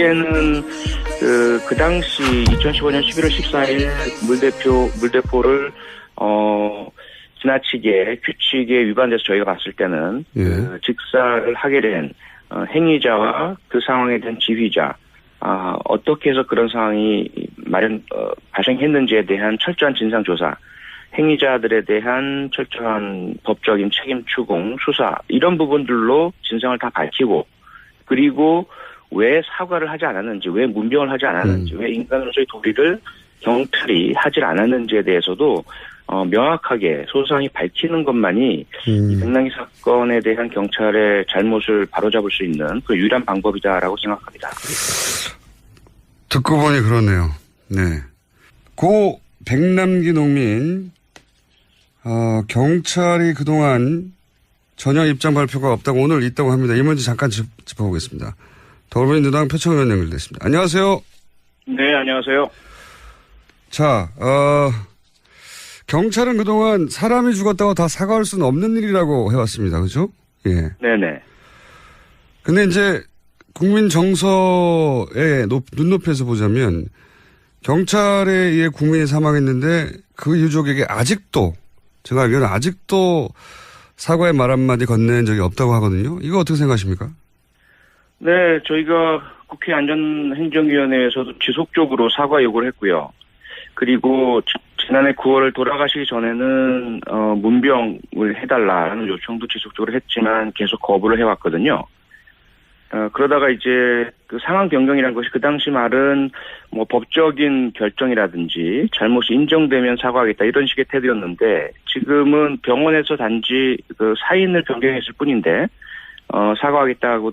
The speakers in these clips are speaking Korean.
이제는 그 당시 2015년 11월 14일 물대포를 지나치게 규칙에 위반돼서 저희가 봤을 때는 직사를 하게 된 행위자와 그 상황에 대한 지휘자, 어떻게 해서 그런 상황이 발생했는지에 대한 철저한 진상조사, 행위자들에 대한 철저한 법적인 책임 추궁, 수사, 이런 부분들로 진상을 다 밝히고, 그리고 왜 사과를 하지 않았는지, 왜 문병을 하지 않았는지, 왜 인간으로서의 도리를 경찰이 하지 않았는지에 대해서도 명확하게 소상히 밝히는 것만이 이 백남기 사건에 대한 경찰의 잘못을 바로잡을 수 있는 그 유일한 방법이다라고 생각합니다. 듣고 보니 그러네요. 네. 고 백남기 농민, 경찰이 그동안 전혀 입장 발표가 없다고 오늘 있다고 합니다. 이 문제 잠깐 짚어보겠습니다. 더불어민주당 표창 의원 연결됐습니다. 안녕하세요. 네, 안녕하세요. 자, 경찰은 그동안 사람이 죽었다고 다 사과할 수는 없는 일이라고 해왔습니다. 그죠? 예. 네네. 근데 이제 국민 정서의 눈높이에서 보자면 경찰에 의해 국민이 사망했는데 그 유족에게 아직도, 제가 알기로는 아직도 사과의 말 한마디 건넨 적이 없다고 하거든요. 이거 어떻게 생각하십니까? 네, 저희가 국회 안전행정위원회에서도 지속적으로 사과 요구를 했고요. 그리고 지난해 9월 돌아가시기 전에는 문병을 해달라는 요청도 지속적으로 했지만 계속 거부를 해왔거든요. 그러다가 이제 그 상황 변경이라는 것이 그 당시 말은 뭐 법적인 결정이라든지 잘못이 인정되면 사과하겠다 이런 식의 태도였는데 지금은 병원에서 단지 그 사인을 변경했을 뿐인데 사과하겠다고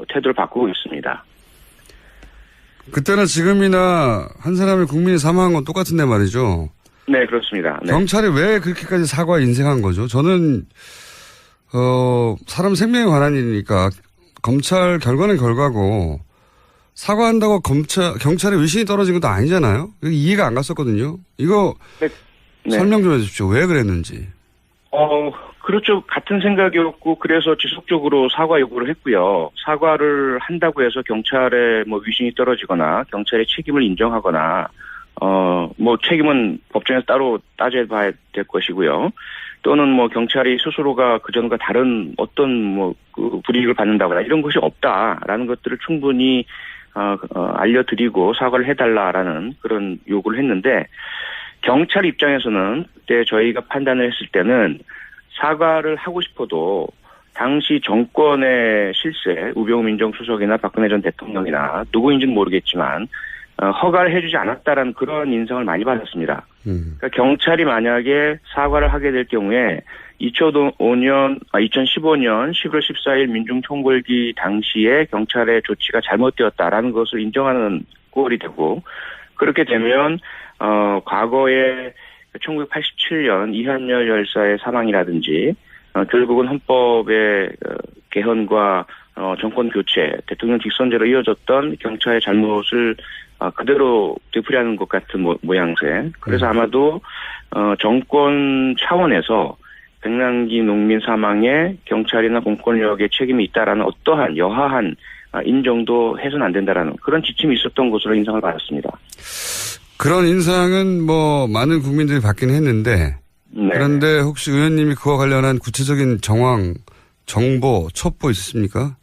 태도를 바꾸고 있습니다. 그때나 지금이나 한 사람의 국민이 사망한 건 똑같은데 말이죠. 네, 그렇습니다. 네. 경찰이 왜 그렇게까지 사과에 인색한 거죠? 저는 사람 생명에 관한 일이니까 검찰 결과는 결과고 사과한다고 경찰의 위신이 떨어진 것도 아니잖아요. 이해가 안 갔었거든요. 이거 네. 설명 좀 해주십시오. 왜 그랬는지. 그렇죠. 같은 생각이었고 그래서 지속적으로 사과 요구를 했고요. 사과를 한다고 해서 경찰의 뭐 위신이 떨어지거나 경찰의 책임을 인정하거나 뭐 책임은 법정에서 따로 따져봐야 될 것이고요. 또는 뭐 경찰이 스스로가 그전과 다른 어떤 뭐 그 불이익을 받는다거나 이런 것이 없다라는 것들을 충분히 알려드리고 사과를 해달라라는 그런 요구를 했는데 경찰 입장에서는 그때 저희가 판단을 했을 때는 사과를 하고 싶어도 당시 정권의 실세, 우병우 민정수석이나 박근혜 전 대통령이나 누구인지는 모르겠지만 허가를 해주지 않았다라는 그런 인상을 많이 받았습니다. 그러니까 경찰이 만약에 사과를 하게 될 경우에 2015년 11월 14일 민중총궐기 당시에 경찰의 조치가 잘못되었다라는 것을 인정하는 꼴이 되고 그렇게 되면 과거에 1987년 이한열 열사의 사망이라든지 결국은 헌법의 개헌과 정권 교체, 대통령 직선제로 이어졌던 경찰의 잘못을 그대로 되풀이하는 것 같은 모양새. 그래서 아마도 정권 차원에서 백남기 농민 사망에 경찰이나 공권력의 책임이 있다라는 어떠한 여하한 인정도 해서는 안 된다라는 그런 지침이 있었던 것으로 인상을 받았습니다. 그런 인상은 뭐 많은 국민들이 받긴 했는데 네. 그런데 혹시 의원님이 그와 관련한 구체적인 정황, 정보, 첩보 있으십니까?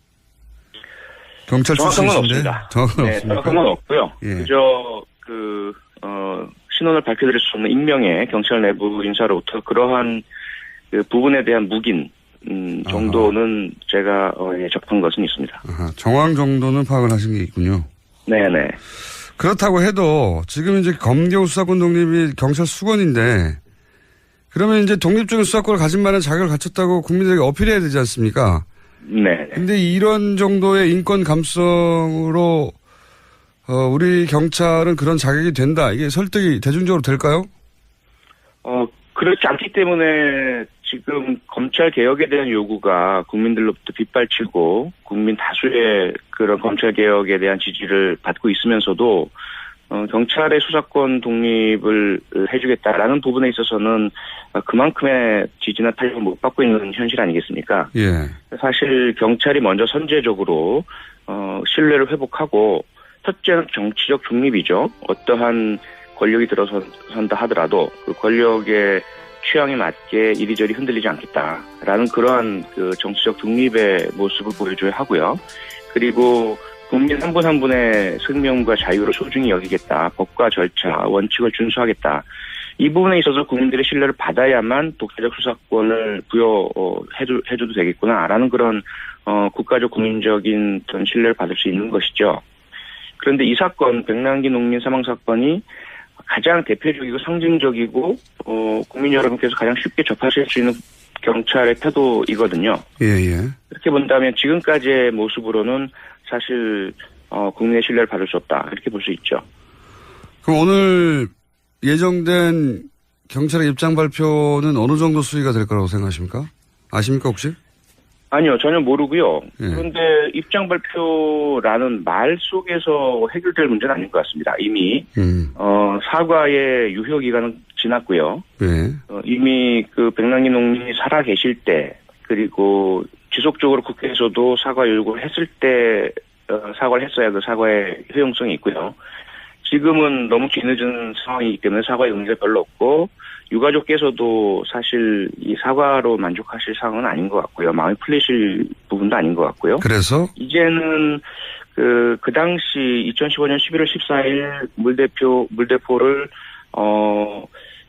경찰 출신이신데 정확한 네, 없습니까? 정확한 건 없고요. 예. 그저 신원을 밝혀드릴 수 없는 익명의 경찰 내부 인사로부터 그러한 그 부분에 대한 묵인 정도는 제가 접한 것은 있습니다. 정황 정도는 파악을 하신 게 있군요. 네네. 그렇다고 해도 지금 이제 검경 수사권 독립이 경찰 수권인데 그러면 이제 독립적인 수사권을 가진 만한 자격을 갖췄다고 국민들에게 어필해야 되지 않습니까? 네. 근데 이런 정도의 인권 감성으로 우리 경찰은 그런 자격이 된다. 이게 설득이 대중적으로 될까요? 그렇지 않기 때문에 지금 검찰 개혁에 대한 요구가 국민들로부터 빗발치고 국민 다수의 그런 검찰 개혁에 대한 지지를 받고 있으면서도 경찰의 수사권 독립을 해주겠다라는 부분에 있어서는 그만큼의 지지나 탄력을 못 받고 있는 현실 아니겠습니까? 예. 사실 경찰이 먼저 선제적으로 신뢰를 회복하고 첫째는 정치적 중립이죠. 어떠한 권력이 들어선다 하더라도 그 권력의 취향에 맞게 이리저리 흔들리지 않겠다라는 그러한 그 정치적 중립의 모습을 보여줘야 하고요. 그리고 국민 한 분 한 분의 생명과 자유를 소중히 여기겠다. 법과 절차, 원칙을 준수하겠다. 이 부분에 있어서 국민들의 신뢰를 받아야만 독자적 수사권을 부여해줘도 되겠구나라는 그런 국가적 국민적인 어떤 신뢰를 받을 수 있는 것이죠. 그런데 이 사건, 백남기 농민 사망 사건이 가장 대표적이고 상징적이고 국민 여러분께서 가장 쉽게 접하실 수 있는 경찰의 태도이거든요. 예. 이렇게 본다면 지금까지의 모습으로는 사실 국민의 신뢰를 받을 수 없다. 이렇게 볼 수 있죠. 그럼 오늘 예정된 경찰의 입장 발표는 어느 정도 수위가 될 거라고 생각하십니까? 아십니까 혹시? 아니요. 전혀 모르고요. 예. 그런데 입장 발표라는 말 속에서 해결될 문제는 아닌 것 같습니다. 이미 사과의 유효 기간은 지났고요. 예. 이미 그 백남기 농민이 살아 계실 때 그리고 지속적으로 국회에서도 사과 요구를 했을 때 사과를 했어야 그 사과의 효용성이 있고요. 지금은 너무 뒤늦은 상황이기 때문에 사과의 의미가 별로 없고 유가족께서도 사실 이 사과로 만족하실 상황은 아닌 것 같고요. 마음이 풀리실 부분도 아닌 것 같고요. 그래서 이제는 그 당시 2015년 11월 14일 물대포를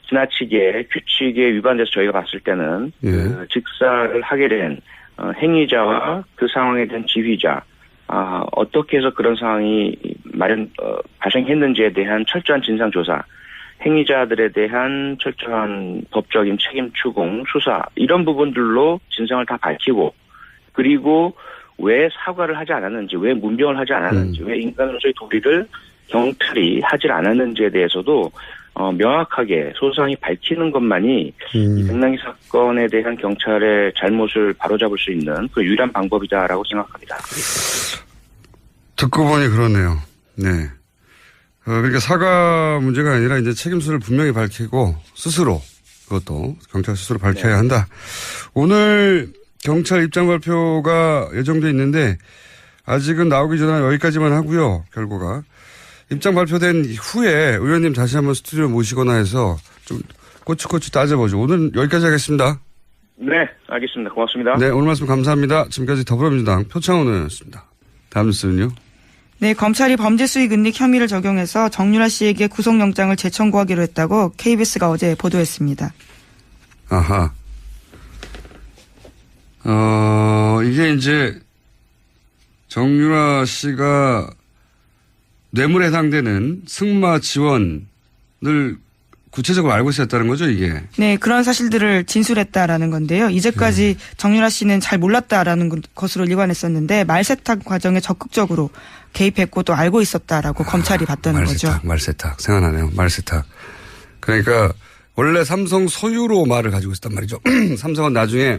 지나치게 규칙에 위반돼서 저희가 봤을 때는 예. 그 직사를 하게 된 행위자와 그 상황에 대한 지휘자 어떻게 해서 그런 상황이 발생했는지에 대한 철저한 진상조사, 행위자들에 대한 철저한 법적인 책임 추궁, 수사 이런 부분들로 진상을 다 밝히고 그리고 왜 사과를 하지 않았는지, 왜 문병을 하지 않았는지, 왜 인간으로서의 도리를 경찰이 하지 않았는지에 대해서도 명확하게 소상히 밝히는 것만이 이 백남기 사건에 대한 경찰의 잘못을 바로잡을 수 있는 그 유일한 방법이다라고 생각합니다. 듣고 보니 그러네요. 네. 그러니까 사과 문제가 아니라 이제 책임수를 분명히 밝히고 스스로 그것도 경찰 스스로 밝혀야 한다. 오늘 경찰 입장 발표가 예정돼 있는데 아직은 나오기 전에 여기까지만 하고요. 결과가. 입장 발표된 후에 의원님 다시 한번 스튜디오 모시거나 해서 좀 꼬치꼬치 따져보죠. 오늘 여기까지 하겠습니다. 네, 알겠습니다. 고맙습니다. 네, 오늘 말씀 감사합니다. 지금까지 더불어민주당 표창원 의원이었습니다. 다음 뉴스는요? 네, 검찰이 범죄 수익 은닉 혐의를 적용해서 정유라 씨에게 구속영장을 재청구하기로 했다고 KBS가 어제 보도했습니다. 아하. 이게 이제 정유라 씨가 뇌물에 해당되는 승마 지원을 구체적으로 알고 있었다는 거죠, 이게? 네, 그런 사실들을 진술했다라는 건데요. 이제까지 정유라 씨는 잘 몰랐다라는 것으로 일관했었는데 말세탁 과정에 적극적으로 개입했고 또 알고 있었다라고 검찰이 봤다는 거죠. 말세탁. 생각나네요. 말세탁. 그러니까 원래 삼성 소유로 말을 가지고 있었단 말이죠. 삼성은 나중에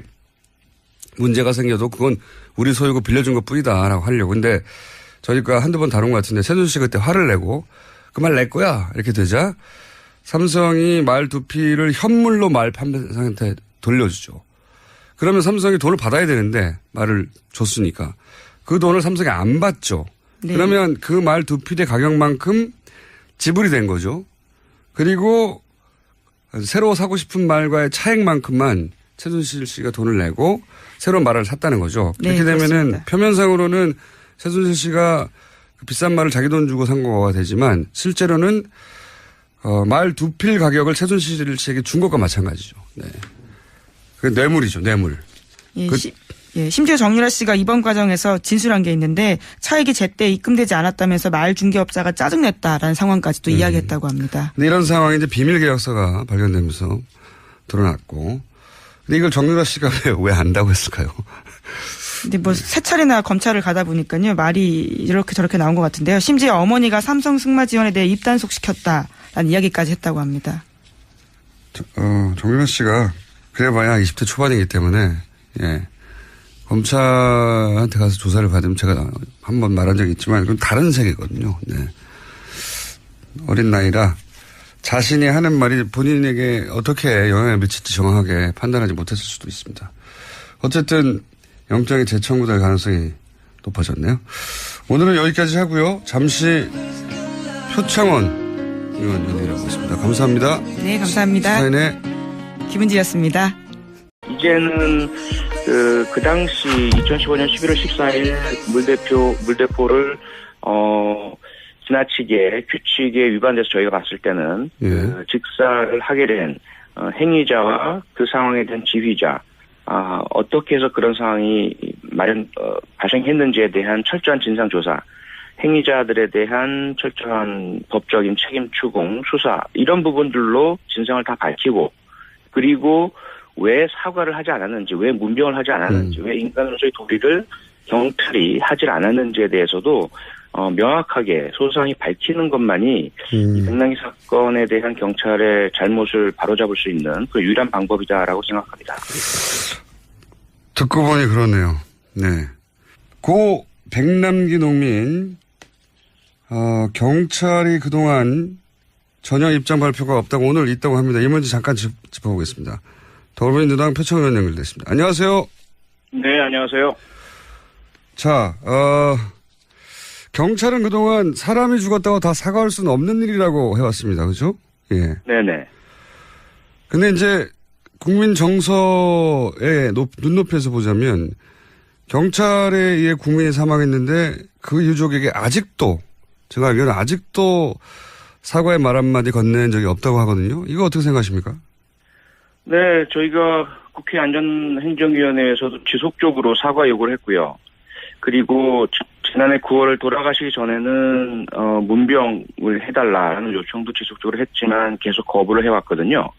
문제가 생겨도 그건 우리 소유고 빌려준 것 뿐이다라고 하려고. 근데 저희가 한두 번 다룬 것 같은데 세준 씨 그때 화를 내고 그 말 낼 거야 이렇게 되자 삼성이 말 두피를 현물로 말 판매상한테 돌려주죠. 그러면 삼성이 돈을 받아야 되는데 말을 줬으니까 그 돈을 삼성이 안 받죠. 네. 그러면 그 말 두피대 가격만큼 지불이 된 거죠. 그리고 새로 사고 싶은 말과의 차액만큼만 최순실 씨가 돈을 내고 새로운 말을 샀다는 거죠. 그렇게 네, 되면은 그렇습니다. 표면상으로는 최순실 씨가 비싼 말을 자기 돈 주고 산 거가 되지만 실제로는 말 두 필 가격을 최순실 씨에게 준 것과 마찬가지죠. 네. 그 뇌물이죠, 뇌물. 예, 심지어 정유라 씨가 이번 과정에서 진술한 게 있는데 차익이 제때 입금되지 않았다면서 말 중개업자가 짜증냈다라는 상황까지도 이야기했다고 합니다. 근데 이런 상황에 이제 비밀 계약서가 발견되면서 드러났고, 근데 이걸 정유라 씨가 왜 안다고 했을까요? 근데 뭐 세 차례나 검찰을 가다 보니까요 말이 이렇게 저렇게 나온 것 같은데요. 심지어 어머니가 삼성 승마 지원에 대해 입단속 시켰다라는 이야기까지 했다고 합니다. 정유라 씨가 그래봐야 20대 초반이기 때문에 예. 검찰한테 가서 조사를 받으면 제가 한번 말한 적이 있지만 그건 다른 세계거든요. 네. 어린 나이라 자신이 하는 말이 본인에게 어떻게 영향을 미칠지 정확하게 판단하지 못했을 수도 있습니다. 어쨌든 영장이 재청구될 가능성이 높아졌네요. 오늘은 여기까지 하고요. 잠시 표창원 의원 연결하고 있습니다. 감사합니다. 네, 감사합니다. 시사인의 김은지였습니다. 이제는 그 당시 2015년 11월 14일 물대포를 지나치게 규칙에 위반돼서 저희가 봤을 때는 직사를 하게 된 행위자와 그 상황에 대한 지휘자, 어떻게 해서 그런 상황이 발생했는지에 대한 철저한 진상조사, 행위자들에 대한 철저한 법적인 책임 추궁, 수사, 이런 부분들로 진상을 다 밝히고, 그리고 왜 사과를 하지 않았는지, 왜 문병을 하지 않았는지, 왜 인간으로서의 도리를 경찰이 하지 않았는지에 대해서도 명확하게 소상히 밝히는 것만이 이 백남기 사건에 대한 경찰의 잘못을 바로잡을 수 있는 그 유일한 방법이다라고 생각합니다. 듣고 보니 그러네요. 네. 고 백남기 농민, 경찰이 그동안 전혀 입장 발표가 없다고 오늘 있다고 합니다. 이 문제 잠깐 짚어보겠습니다. 더불어민주당 표창원 의원 연결됐습니다. 안녕하세요. 네, 안녕하세요. 자, 경찰은 그동안 사람이 죽었다고 다 사과할 수는 없는 일이라고 해왔습니다. 그죠? 예. 네네. 근데 이제 국민 정서의 눈높이에서 보자면 경찰에 의해 국민이 사망했는데 그 유족에게 아직도, 제가 알기로는 아직도 사과의 말 한마디 건넨 적이 없다고 하거든요. 이거 어떻게 생각하십니까? 네, 저희가 국회 안전행정위원회에서도 지속적으로 사과 요구를 했고요. 그리고 지난해 9월 돌아가시기 전에는 문병을 해달라는 요청도 지속적으로 했지만 계속 거부를 해왔거든요.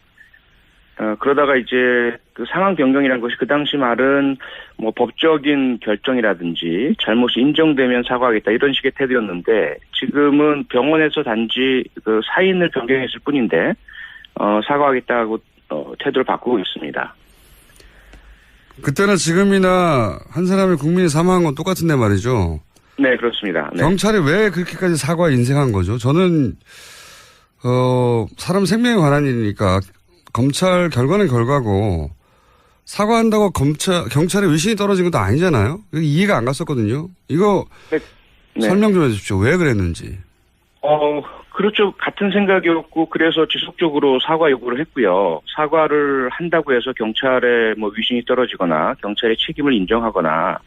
그러다가 이제 그 상황 변경이라는 것이 그 당시 말은 뭐 법적인 결정이라든지 잘못이 인정되면 사과하겠다 이런 식의 태도였는데 지금은 병원에서 단지 그 사인을 변경했을 뿐인데 사과하겠다고 태도를 바꾸고 있습니다. 그때나 지금이나 한 사람의 국민이 사망한 건 똑같은데 말이죠. 네, 그렇습니다. 네. 경찰이 왜 그렇게까지 사과에 인색한 거죠? 저는 사람 생명에 관한 일이니까 검찰 결과는 결과고 사과한다고 경찰의 위신이 떨어진 것도 아니잖아요. 이해가 안 갔었거든요. 이거 네. 설명 좀 해주십시오. 왜 그랬는지. 그렇죠. 같은 생각이었고 그래서 지속적으로 사과 요구를 했고요. 사과를 한다고 해서 경찰의 뭐 위신이 떨어지거나 경찰의 책임을 인정하거나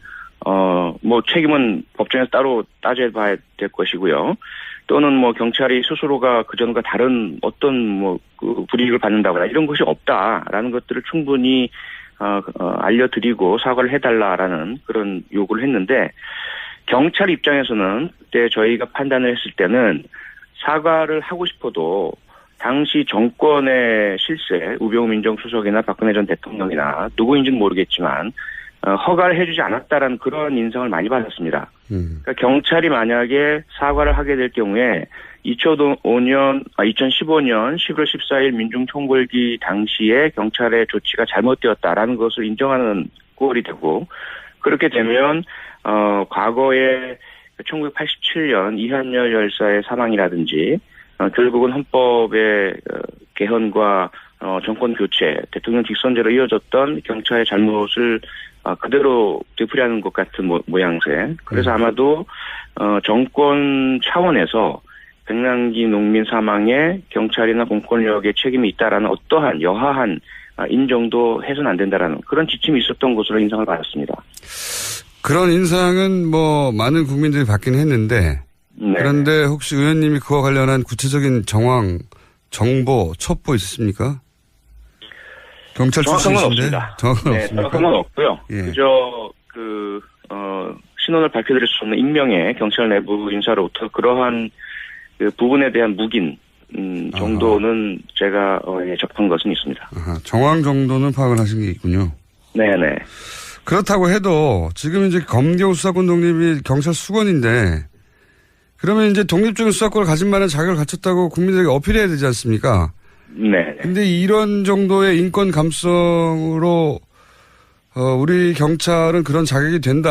뭐 책임은 법정에서 따로 따져봐야 될 것이고요. 또는 뭐 경찰이 스스로가 그전과 다른 어떤 뭐 그 불이익을 받는다거나 이런 것이 없다라는 것들을 충분히 알려드리고 사과를 해달라라는 그런 요구를 했는데 경찰 입장에서는 그때 저희가 판단을 했을 때는 사과를 하고 싶어도 당시 정권의 실세, 우병우 민정수석이나 박근혜 전 대통령이나 누구인지는 모르겠지만 허가를 해주지 않았다라는 그런 인상을 많이 받았습니다. 그러니까 경찰이 만약에 사과를 하게 될 경우에 2015년 11월 14일 민중총궐기 당시에 경찰의 조치가 잘못되었다라는 것을 인정하는 꼴이 되고 그렇게 되면 과거에 1987년 이한열 열사의 사망이라든지 결국은 헌법의 개헌과 정권 교체, 대통령 직선제로 이어졌던 경찰의 잘못을 그대로 되풀이하는 것 같은 모양새. 그래서 아마도 정권 차원에서 백남기 농민 사망에 경찰이나 공권력의 책임이 있다라는 어떠한 여하한 인정도 해서는 안 된다라는 그런 지침이 있었던 것으로 인상을 받았습니다. 그런 인상은 뭐 많은 국민들이 받긴 했는데 네. 그런데 혹시 의원님이 그와 관련한 구체적인 정황, 정보, 첩보 있으십니까? 경찰 출신이신데 정확한 네, 정확한 없고요. 예. 그저 신원을 밝혀드릴 수 없는 익명의 경찰 내부 인사로부터 그러한 그 부분에 대한 묵인 정도는 제가 접한 것은 있습니다. 정황 정도는 파악을 하신 게 있군요. 네네. 그렇다고 해도 지금 이제 검경 수사권 독립이 경찰 수권인데 그러면 이제 독립적인 수사권을 가진 만한 자격을 갖췄다고 국민들에게 어필해야 되지 않습니까? 네. 근데 이런 정도의 인권 감성으로 우리 경찰은 그런 자격이 된다.